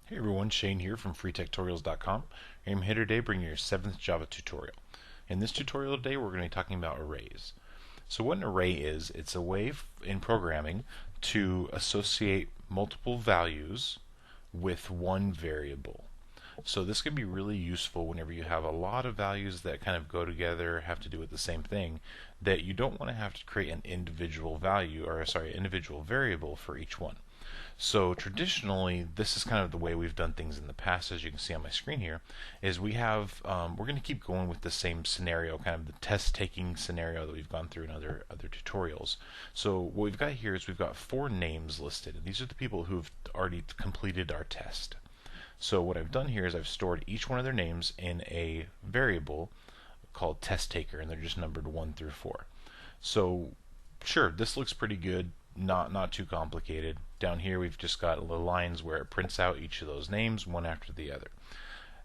Hey everyone, Shane here from freetectorials.com. I'm here today bringing your 7th Java tutorial. In this tutorial today we're going to be talking about arrays. So what an array is, it's a way in programming to associate multiple values with one variable. So this can be really useful whenever you have a lot of values that kind of go together, have to do with the same thing, that you don't want to have to create an individual individual variable for each one. So traditionally, this is kind of the way we've done things in the past, as you can see on my screen here, is we're going to keep going with the same scenario, kind of the test-taking scenario that we've gone through in other tutorials. So what we've got here is we've got 4 names listed, and these are the people who've already completed our test. So what I've done here is I've stored each one of their names in a variable called test taker, and they're just numbered 1 through 4. So sure, this looks pretty good, not too complicated. Down here we've just got the lines where it prints out each of those names one after the other.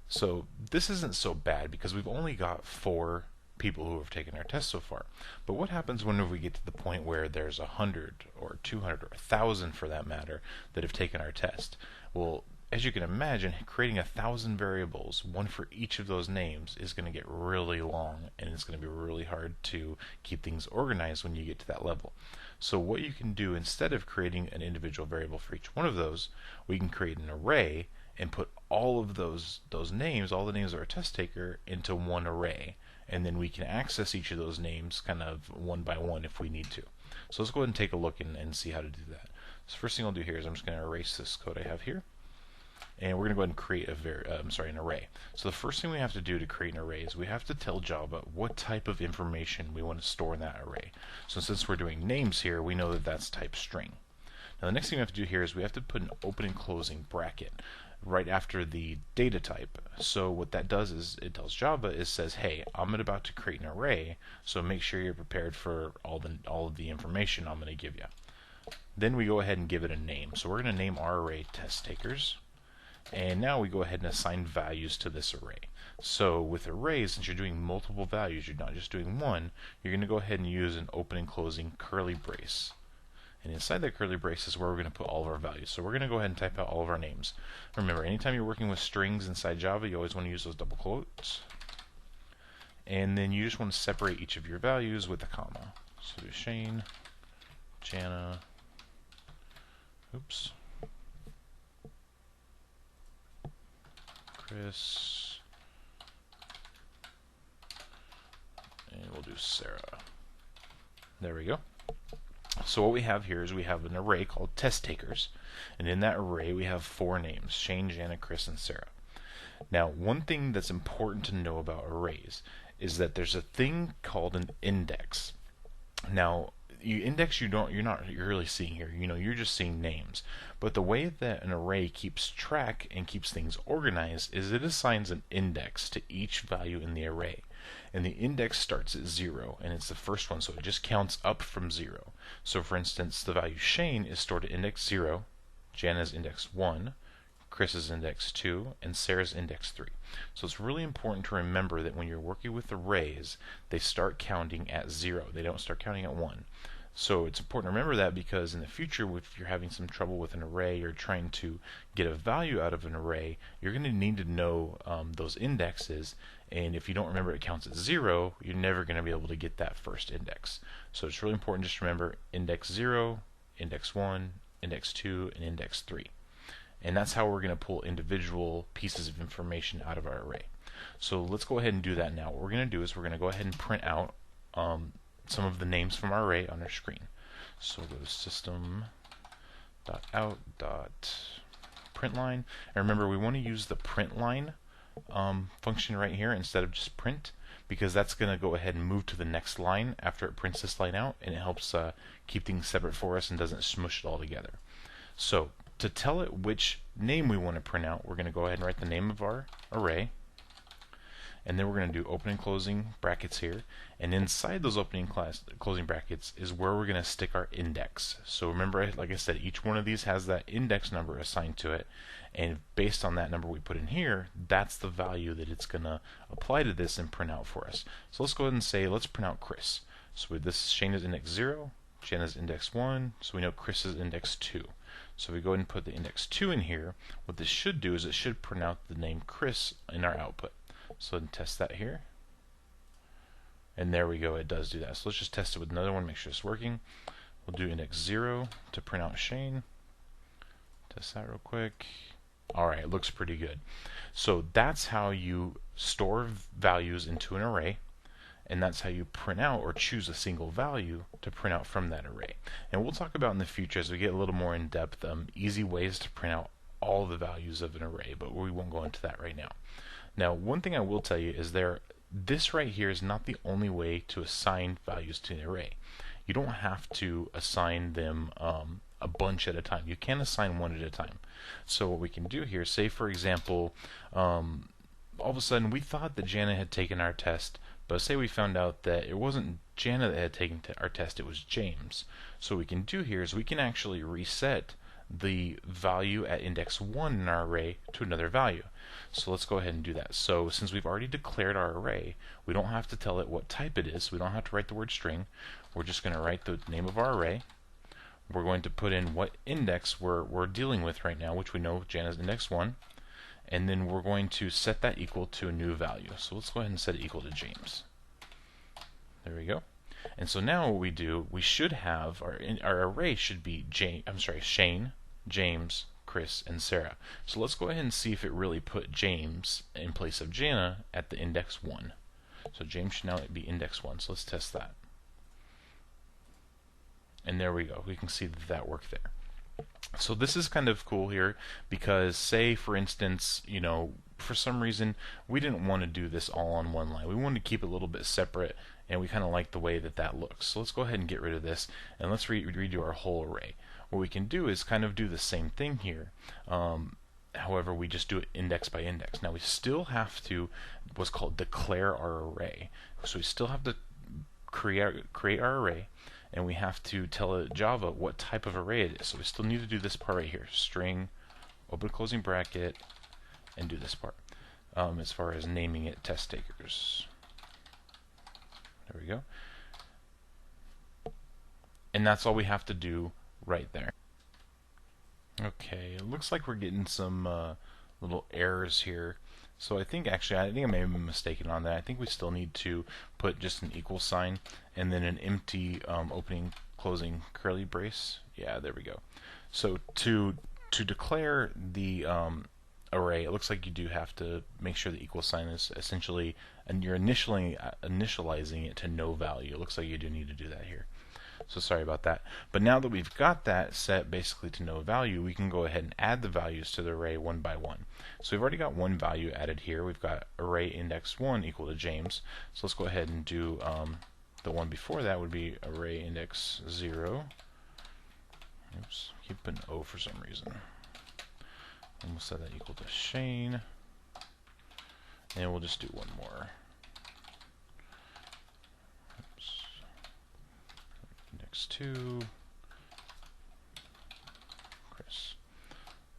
So this isn't so bad because we've only got 4 people who have taken our test so far. But what happens whenever we get to the point where there's 100 or 200 or 1,000 for that matter that have taken our test? Well, as you can imagine, creating 1,000 variables, one for each of those names, is going to get really long, and it's going to be really hard to keep things organized when you get to that level. So what you can do, instead of creating an individual variable for each one of those, we can create an array and put all of those names, all the names of our test taker, into one array. And then we can access each of those names kind of one by one if we need to. So let's go ahead and take a look and see how to do that. So first thing I'll do here is I'm just going to erase this code I have here. And we're going to go ahead and create an array. So the first thing we have to do to create an array is we have to tell Java what type of information we want to store in that array. So since we're doing names here, we know that that's type string. Now the next thing we have to do here is we have to put an open and closing bracket right after the data type. So what that does is it tells Java, it says, hey, I'm about to create an array, so make sure you're prepared for all of the information I'm going to give you. Then we go ahead and give it a name. So we're going to name our array test takers. And now we go ahead and assign values to this array. So with arrays, since you're doing multiple values, you're not just doing one, you're going to go ahead and use an open and closing curly brace. And inside that curly brace is where we're going to put all of our values. So we're going to go ahead and type out all of our names. Remember, anytime you're working with strings inside Java, you always want to use those double quotes. And then you just want to separate each of your values with a comma. So do Shane, Jana, Chris, and we'll do Sarah. There we go. So what we have here is we have an array called test takers, and in that array we have 4 names: Shane, Jana, Chris, and Sarah. Now, one thing that's important to know about arrays is that there's a thing called an index. Now, index you're not really seeing here. You're just seeing names. But the way that an array keeps track and keeps things organized is it assigns an index to each value in the array. And the index starts at 0, and it's the first one, so it just counts up from 0. So for instance, the value Shane is stored at index 0, Jana's index 1, Chris's index 2, and Sarah's index 3. So it's really important to remember that when you're working with arrays, they start counting at 0. They don't start counting at 1. So it's important to remember that because in the future, if you're having some trouble with an array or trying to get a value out of an array, you're going to need to know those indexes. And if you don't remember it counts at 0, you're never going to be able to get that first index. So it's really important just to remember index 0, index 1, index 2, and index 3. And that's how we're going to pull individual pieces of information out of our array. So let's go ahead and do that now. What we're going to do is we're going to go ahead and print out some of the names from our array on our screen. So we'll go to system.out.println. And remember, we want to use the println function right here instead of just print, because that's going to go ahead and move to the next line after it prints this line out, and it helps keep things separate for us and doesn't smush it all together. So to tell it which name we want to print out, we're going to go ahead and write the name of our array, and then we're going to do open and closing brackets here, and inside those opening closing brackets is where we're going to stick our index. So remember, like I said, each one of these has that index number assigned to it, and based on that number we put in here, that's the value that it's going to apply to this and print out for us. So let's go ahead and say, let's print out Chris. So with this, Shane is index 0, Jana's index 1, so we know Chris is index 2. So if we go ahead and put the index 2 in here, what this should do is it should print out the name Chris in our output. So let's test that here. And there we go, it does do that. So let's just test it with another one, make sure it's working. We'll do index 0 to print out Shane. Test that real quick. Alright, it looks pretty good. So that's how you store values into an array, and that's how you print out or choose a single value to print out from that array. And we'll talk about in the future, as we get a little more in depth, easy ways to print out all the values of an array, but we won't go into that right now. Now, one thing I will tell you is this right here is not the only way to assign values to an array. You don't have to assign them a bunch at a time. You can assign one at a time. So what we can do here, say for example, all of a sudden we thought that Jana had taken our test, but say we found out that it wasn't Jana that had taken our test, it was James. So what we can do here is we can actually reset the value at index 1 in our array to another value. So let's go ahead and do that. So since we've already declared our array, we don't have to tell it what type it is. We don't have to write the word string. We're just going to write the name of our array. We're going to put in what index we're dealing with right now, which we know Jana's index 1. And then we're going to set that equal to a new value. So let's go ahead and set it equal to James. There we go. And so now what we do, we should have our array should be Shane, James, Chris, and Sarah. So let's go ahead and see if it really put James in place of Jana at the index 1. So James should now be index 1. So let's test that. And there we go. We can see that worked there. So this is kind of cool here because, say for instance, for some reason we didn't want to do this all on one line. We wanted to keep it a little bit separate, and we kind of like the way that looks. So let's go ahead and get rid of this, and let's redo our whole array. What we can do is kind of do the same thing here. However, we just do it index by index. Now we still have to what's called declare our array. So we still have to create our array, and we have to tell Java what type of array it is. So we still need to do this part right here. String, open closing bracket, and do this part. As far as naming it test takers. There we go. And that's all we have to do right there. Okay, it looks like we're getting some little errors here. So I think I may have been mistaken on that. I think we still need to put just an equal sign and then an empty opening closing curly brace. Yeah, there we go. So to declare the array, it looks like you do have to make sure the equal sign is essentially, and you're initializing it to no value. It looks like you do need to do that here. So sorry about that. But now that we've got that set basically to no value, we can go ahead and add the values to the array one by one. So we've already got one value added here. We've got array index 1 equal to James. So let's go ahead and do the one before that would be array index 0. Oops, keep an O for some reason. And we'll set that equal to Shane. And we'll just do one more. Index 2, Chris.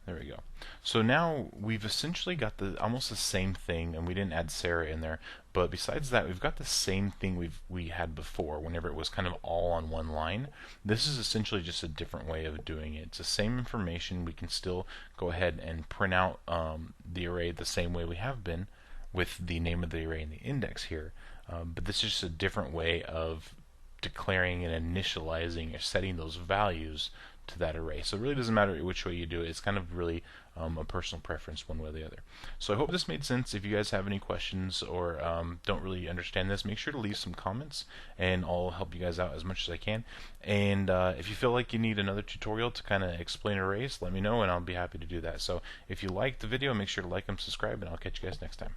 There we go. So now we've essentially got almost the same thing, and we didn't add Sarah in there. But besides that, we've got the same thing we had before. Whenever it was kind of all on one line, this is essentially just a different way of doing it. It's the same information. We can still go ahead and print out the array the same way we have been, with the name of the array and the index here. But this is just a different way of declaring and initializing or setting those values to that array. So it really doesn't matter which way you do it. It's kind of really a personal preference one way or the other. So I hope this made sense. If you guys have any questions or don't really understand this, make sure to leave some comments and I'll help you guys out as much as I can. And if you feel like you need another tutorial to kind of explain arrays, let me know and I'll be happy to do that. So if you liked the video, make sure to like and subscribe, and I'll catch you guys next time.